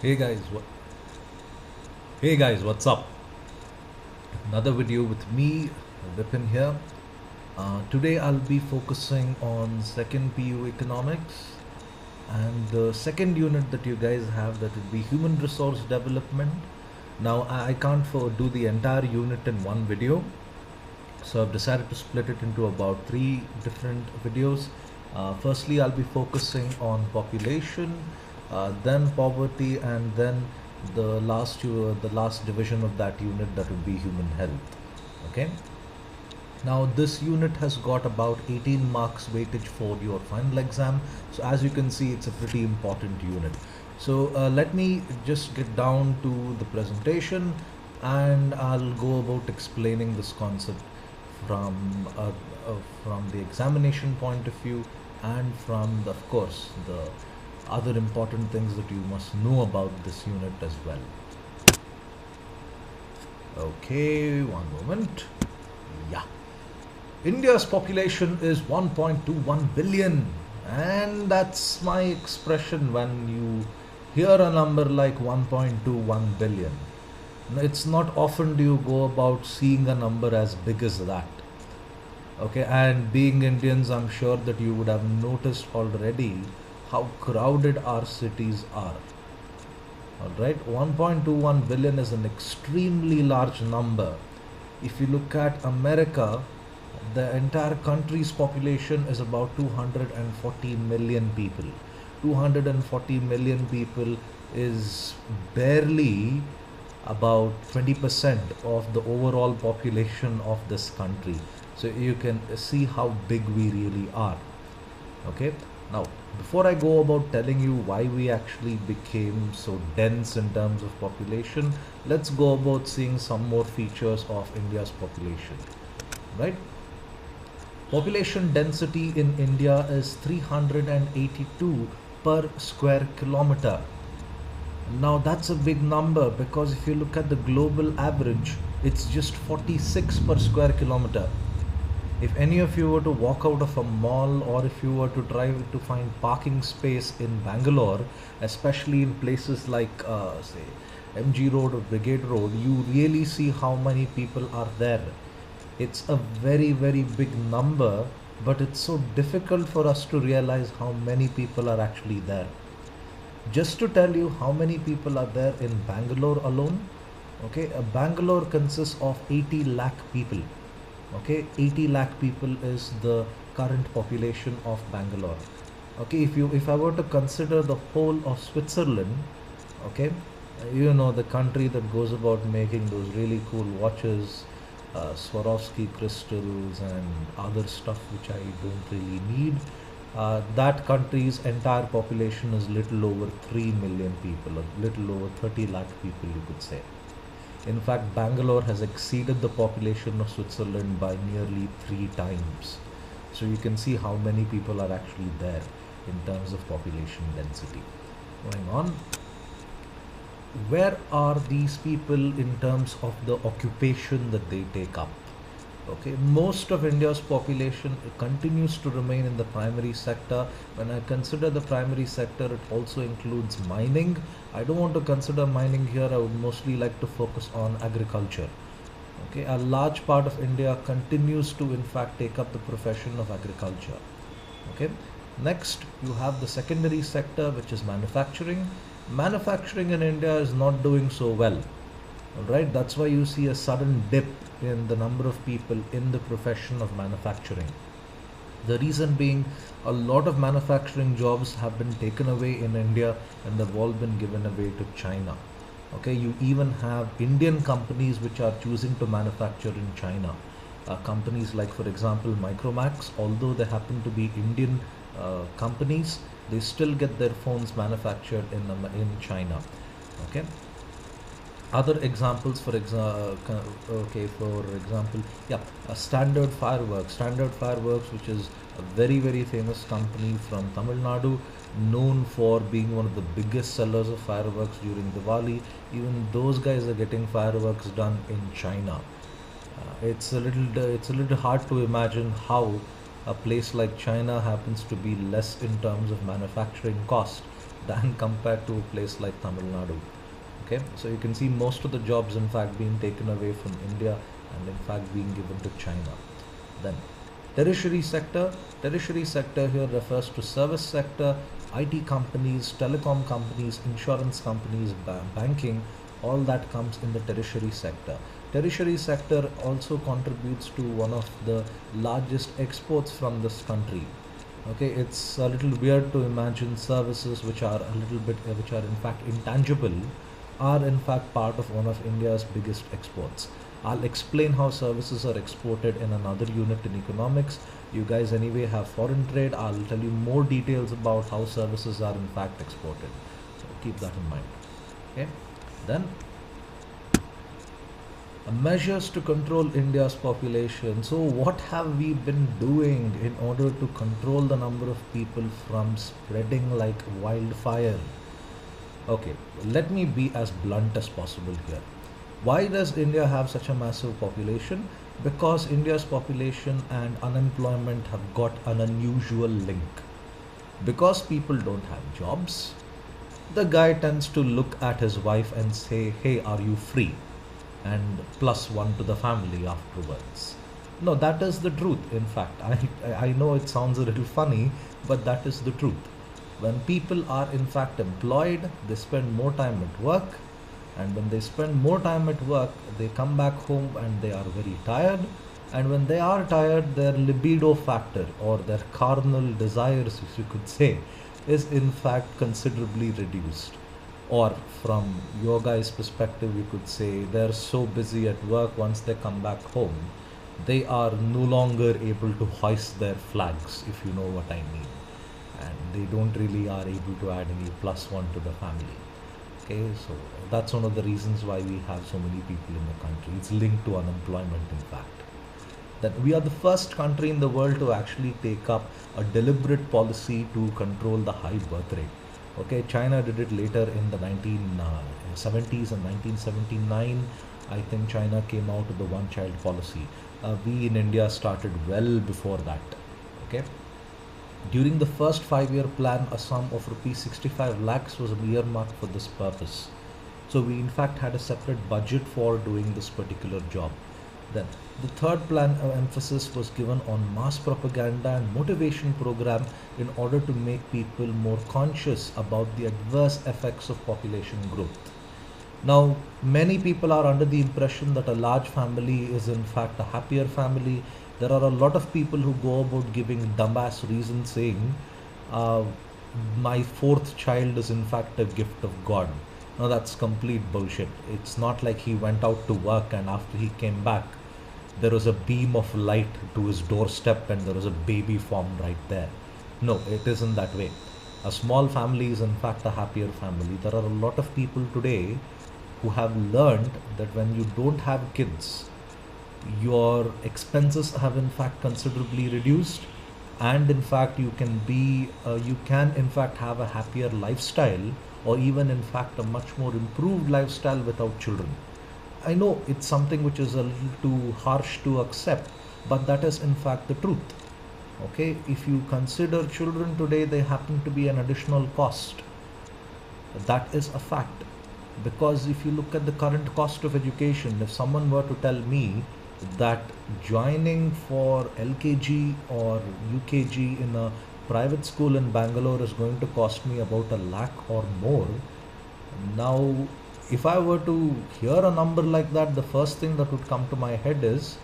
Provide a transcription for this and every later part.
Hey guys, hey guys, what's up? Another video with me, Vipin here. Today I'll be focusing on second PU economics, and the second unit that you guys have, that would be human resource development. Now I can't do the entire unit in one video, so I've decided to split it into about three different videos. Firstly, I'll be focusing on population, then poverty, and then the last division of that unit, that would be human health. Okay. Now this unit has got about 18 marks weightage for your final exam. So as you can see, it's a pretty important unit. So let me just get down to the presentation, and I'll go about explaining this concept from uh, from the examination point of view, and from of course the other important things that you must know about this unit as well. Okay, one moment. Yeah. India's population is 1.21 billion, and that's my expression when you hear a number like 1.21 billion. It's not often do you go about seeing a number as big as that. Okay, and being Indians, I'm sure that you would have noticed already how crowded our cities are. All right, 1.21 billion is an extremely large number. If you look at America, the entire country's population is about 240 million people. 240 million people is barely about 20% of the overall population of this country. So you can see how big we really are. Okay. Now, before I go about telling you why we actually became so dense in terms of population, let's go about seeing some more features of India's population. Right? Population density in India is 382 per square kilometer. Now that's a big number, because if you look at the global average, it's just 46 per square kilometer. If any of you were to walk out of a mall, or if you were to try to find parking space in Bangalore, especially in places like say MG Road or Brigade Road, you really see how many people are there. It's a very, very big number, but it's so difficult for us to realize how many people are actually there. Just to tell you how many people are there in Bangalore alone, okay, Bangalore consists of 80 lakh people. Okay, 80 lakh people is the current population of Bangalore. Okay, if I were to consider the whole of Switzerland, okay, you know, the country that goes about making those really cool watches, Swarovski crystals and other stuff which I don't really need. That country's entire population is little over 3 million people, or little over 30 lakh people, you could say. In fact, Bangalore has exceeded the population of Switzerland by nearly 3 times. So you can see how many people are actually there in terms of population density. Going on, where are these people in terms of the occupation that they take up? Okay, most of India's population continues to remain in the primary sector. When I consider the primary sector, it also includes mining. I don't want to consider mining here. I would mostly like to focus on agriculture. Okay, a large part of India continues to in fact take up the profession of agriculture. Okay, next you have the secondary sector, which is manufacturing. Manufacturing in India is not doing so well. All right, that's why you see a sudden dip in the number of people in the profession of manufacturing. The reason being, a lot of manufacturing jobs have been taken away in India, and they've all been given away to China. Okay, you even have Indian companies which are choosing to manufacture in China. Companies like, for example, Micromax, although they happen to be Indian companies, they still get their phones manufactured in China. Okay. Other examples, for example, yeah, Standard Fireworks, which is a very, very famous company from Tamil Nadu, known for being one of the biggest sellers of fireworks during Diwali. Even those guys are getting fireworks done in China. It's a little hard to imagine how a place like China happens to be less in terms of manufacturing cost, than compared to a place like Tamil Nadu. Okay, so you can see most of the jobs in fact being taken away from India and in fact being given to China. Then tertiary sector. Tertiary sector here refers to service sector, IT companies, telecom companies, insurance companies, banking, all that comes in the tertiary sector. Tertiary sector also contributes to one of the largest exports from this country. Okay, it's a little weird to imagine services which are a little bit, which are in fact intangible, are in fact part of one of India's biggest exports. I'll explain how services are exported in another unit in economics. You guys anyway have foreign trade. I'll tell you more details about how services are in fact exported. So keep that in mind. Okay. Then measures to control India's population. So what have we been doing in order to control the number of people from spreading like wildfire? Okay, let me be as blunt as possible here. Why does India have such a massive population? Because India's population and unemployment have got an unusual link. Because people don't have jobs, the guy tends to look at his wife and say, "Hey, are you free?" And plus one to the family afterwards. No, that is the truth. In fact, I know it sounds a little funny, but that is the truth. When people are in fact employed, they spend more time at work, and when they spend more time at work, they come back home and they are very tired. And when they are tired, their libido factor or their carnal desires, if you could say, is in fact considerably reduced. Or from your guys' perspective, you could say they're so busy at work, once they come back home, they are no longer able to hoist their flags, if you know what I mean. And they don't really are able to add any plus one to the family. Okay, so that's one of the reasons why we have so many people in the country. It's linked to unemployment, in fact. That we are the first country in the world to actually take up a deliberate policy to control the high birth rate. Okay, China did it later in the 1970s and 1979. I think China came out with the one-child policy. We in India started well before that. Okay. During the first 5-year plan, a sum of rupees 65 lakhs was earmarked for this purpose. So we in fact had a separate budget for doing this particular job. Then the third plan emphasis was given on mass propaganda and motivation program in order to make people more conscious about the adverse effects of population growth. Now, many people are under the impression that a large family is in fact a happier family. There are a lot of people who go about giving dumbass reasons saying, uh, my fourth child is in fact a gift of God. Now, that's complete bullshit. It's not like he went out to work and after he came back, there was a beam of light to his doorstep and there was a baby formed right there. No, it isn't that way. A small family is in fact a happier family. There are a lot of people today who have learned that when you don't have kids, your expenses have in fact considerably reduced, and in fact you can in fact have a happier lifestyle, or even in fact a much more improved lifestyle without children. I know it's something which is a little too harsh to accept, but that is in fact the truth. Okay, if you consider children today, they happen to be an additional cost. That is a fact. Because if you look at the current cost of education, if someone were to tell me that joining for LKG or UKG in a private school in Bangalore is going to cost me about a lakh or more, now if I were to hear a number like that, the first thing that would come to my head is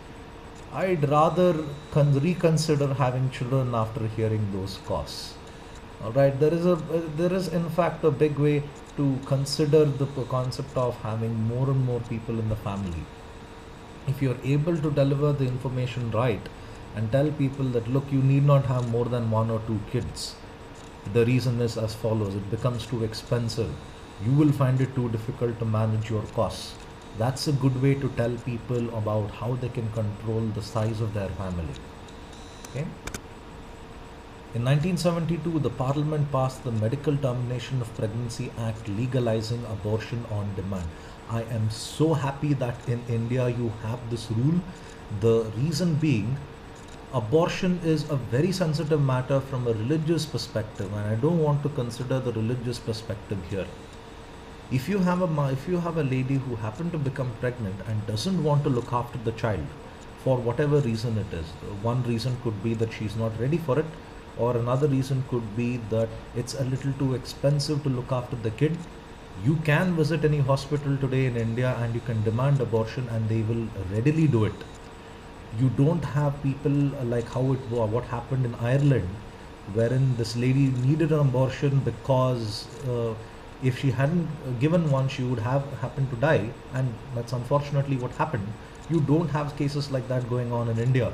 I'd rather reconsider having children after hearing those costs. All right, there is in fact a big way to consider the concept of having more and more people in the family. If you're able to deliver the information right and tell people that, look, you need not have more than one or two kids. The reason is as follows: it becomes too expensive. You will find it too difficult to manage your costs. That's a good way to tell people about how they can control the size of their family. Okay. In 1972, the Parliament passed the Medical Termination of Pregnancy Act, legalizing abortion on demand. I am so happy that in India you have this rule. The reason being, abortion is a very sensitive matter from a religious perspective, and I don't want to consider the religious perspective here. If you have a lady who happened to become pregnant and doesn't want to look after the child for whatever reason it is, one reason could be that she's not ready for it, or another reason could be that it's a little too expensive to look after the kid. You can visit any hospital today in India and you can demand abortion and they will readily do it. You don't have people like what happened in Ireland, wherein this lady needed an abortion because if she hadn't given one, she would have happened to die, and that's unfortunately what happened. You don't have cases like that going on in India.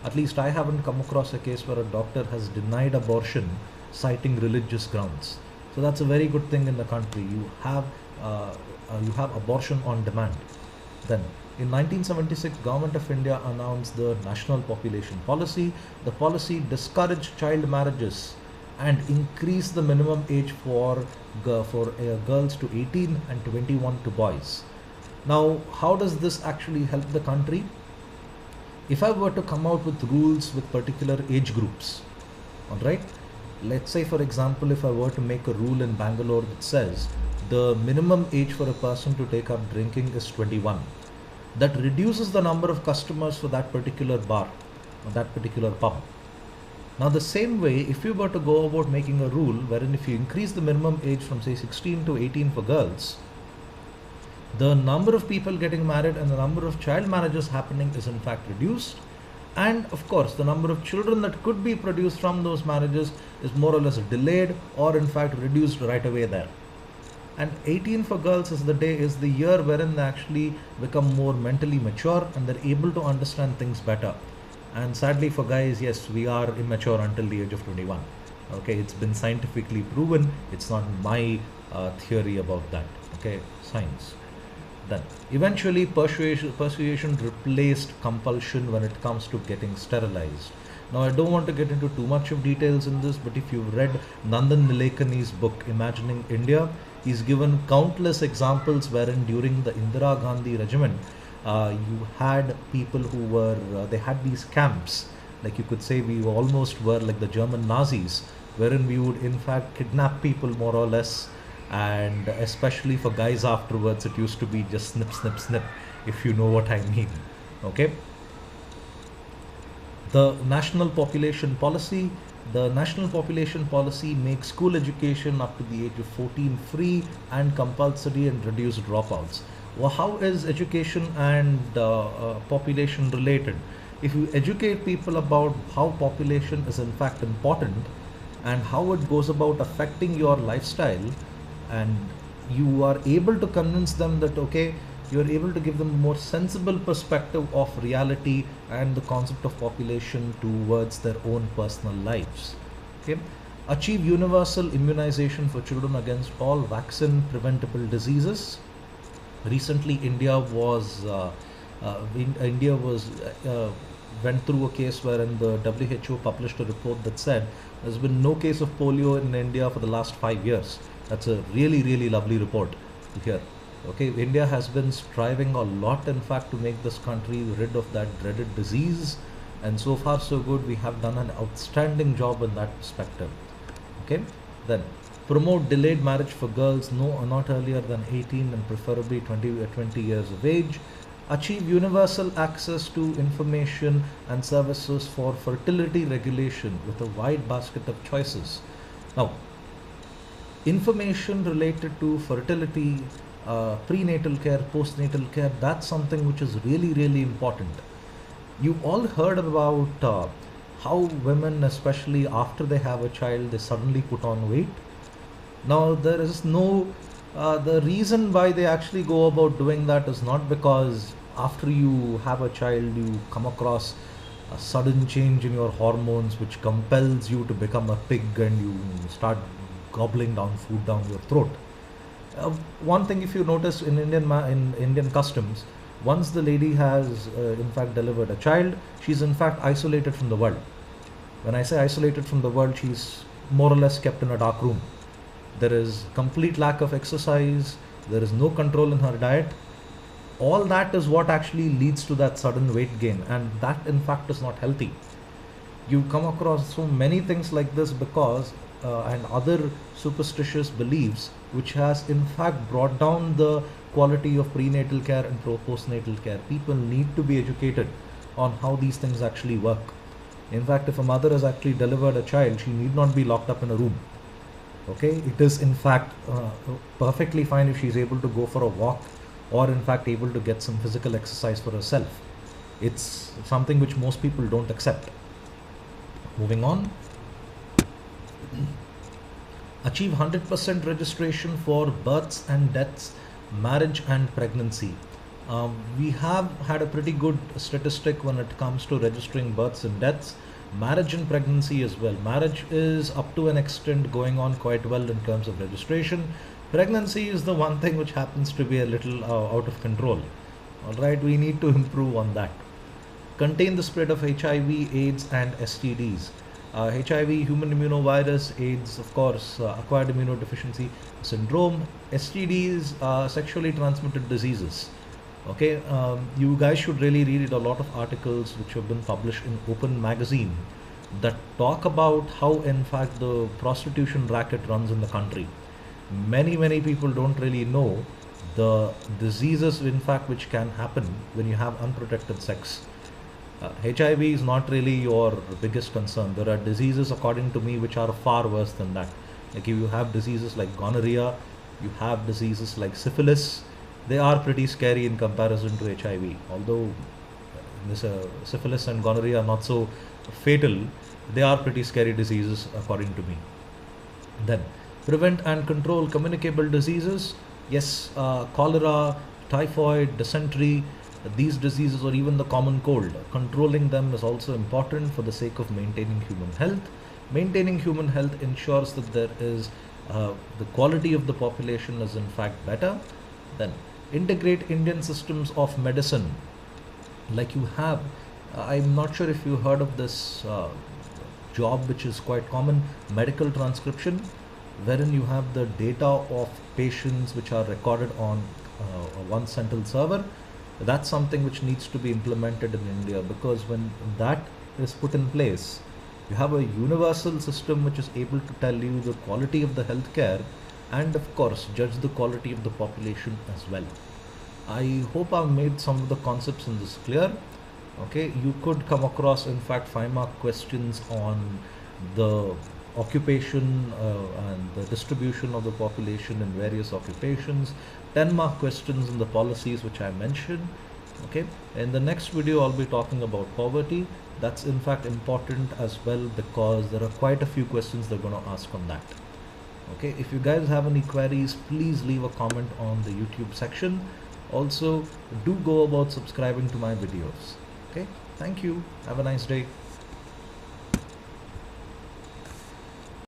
At least I haven't come across a case where a doctor has denied abortion citing religious grounds. So that's a very good thing in the country. You have abortion on demand. Then, in 1976, Government of India announced the National Population Policy. The policy discouraged child marriages and increased the minimum age for girls to 18 and 21 to boys. Now, how does this actually help the country? If I were to come out with rules with particular age groups, all right, let's say for example, if I were to make a rule in Bangalore that says the minimum age for a person to take up drinking is 21, that reduces the number of customers for that particular bar or that particular pub. Now, the same way, if you were to go about making a rule wherein if you increase the minimum age from say 16 to 18 for girls, the number of people getting married and the number of child marriages happening is in fact reduced. And of course, the number of children that could be produced from those marriages is more or less delayed or in fact reduced right away there. And 18 for girls is the year wherein they actually become more mentally mature and they're able to understand things better. And sadly for guys, yes, we are immature until the age of 21. Okay, it's been scientifically proven. It's not my theory about that. Okay, science. Then eventually persuasion replaced compulsion when it comes to getting sterilized. Now, I don't want to get into too much of details in this, but if you've read Nandan Nilekani's book Imagining India, he's given countless examples wherein during the Indira Gandhi regime, you had people who were, they had these camps, like you could say we almost were like the German Nazis, wherein we would in fact kidnap people more or less, and especially for guys afterwards, it used to be just snip, snip, snip, if you know what I mean. Okay. The National Population Policy. The National Population Policy makes school education up to the age of 14 free and compulsory and reduce dropouts. Well, how is education and population related? If you educate people about how population is in fact important and how it goes about affecting your lifestyle, and you are able to convince them that okay, you are able to give them a more sensible perspective of reality and the concept of population towards their own personal lives. Okay, achieve universal immunization for children against all vaccine preventable diseases. Recently, India was went through a case wherein the WHO published a report that said there's been no case of polio in India for the last 5 years. That's a really, really lovely report to hear. Okay, India has been striving a lot, in fact, to make this country rid of that dreaded disease, and so far so good. We have done an outstanding job in that perspective. Okay, then promote delayed marriage for girls, not earlier than 18 and preferably 20 years of age. Achieve universal access to information and services for fertility regulation with a wide basket of choices. Now, information related to fertility, prenatal care, postnatal care, that's something which is really, really important. You all heard about how women, especially after they have a child, they suddenly put on weight. Now, there is no, the reason why they actually go about doing that is not because after you have a child, you come across a sudden change in your hormones which compels you to become a pig and you start gobbling down food down your throat. One thing, if you notice in Indian customs, once the lady has in fact delivered a child, she's in fact isolated from the world. When I say isolated from the world, she's more or less kept in a dark room. There is complete lack of exercise. There is no control in her diet. All that is what actually leads to that sudden weight gain, and that in fact is not healthy. You come across so many things like this because and other superstitious beliefs, which has in fact brought down the quality of prenatal care and postnatal care. People need to be educated on how these things actually work. In fact, if a mother has actually delivered a child, she need not be locked up in a room. Okay, it is in fact perfectly fine if she's able to go for a walk, or in fact able to get some physical exercise for herself. It's something which most people don't accept. Moving on. Achieve 100% registration for births and deaths, marriage and pregnancy. We have had a pretty good statistic when it comes to registering births and deaths, marriage and pregnancy as well. Marriage is up to an extent going on quite well in terms of registration. Pregnancy is the one thing which happens to be a little out of control. All right, we need to improve on that. Contain the spread of HIV, AIDS, and STDs. HIV, human immunovirus; AIDS, of course, acquired immunodeficiency syndrome; STDs, sexually transmitted diseases. Okay, you guys should really read a lot of articles which have been published in Open magazine that talk about how, in fact, the prostitution racket runs in the country. Many people don't really know the diseases, in fact, which can happen when you have unprotected sex. HIV is not really your biggest concern. There are diseases, according to me, which are far worse than that. Like if you have diseases like gonorrhea, you have diseases like syphilis, they are pretty scary in comparison to HIV. Although this syphilis and gonorrhea are not so fatal, they are pretty scary diseases according to me. Then prevent and control communicable diseases. Yes, cholera, typhoid, dysentery, these diseases, or even the common cold. Controlling them is also important for the sake of maintaining human health. Maintaining human health ensures that there is the quality of the population is in fact better. Then integrate Indian systems of medicine. Like you have, I'm not sure if you heard of this job which is quite common, medical transcription, wherein you have the data of patients which are recorded on one central server. That's something which needs to be implemented in India, because when that is put in place, you have a universal system which is able to tell you the quality of the healthcare and, of course, judge the quality of the population as well. I hope I've made some of the concepts in this clear. Okay, you could come across, in fact, 5-mark questions on the occupation and the distribution of the population in various occupations, 10-mark questions in the policies which I mentioned. Okay, in the next video I'll be talking about poverty. That's in fact important as well, because there are quite a few questions they're going to ask on that. Okay, if you guys have any queries, please leave a comment on the YouTube section. Also, do go about subscribing to my videos. Okay, thank you. Have a nice day.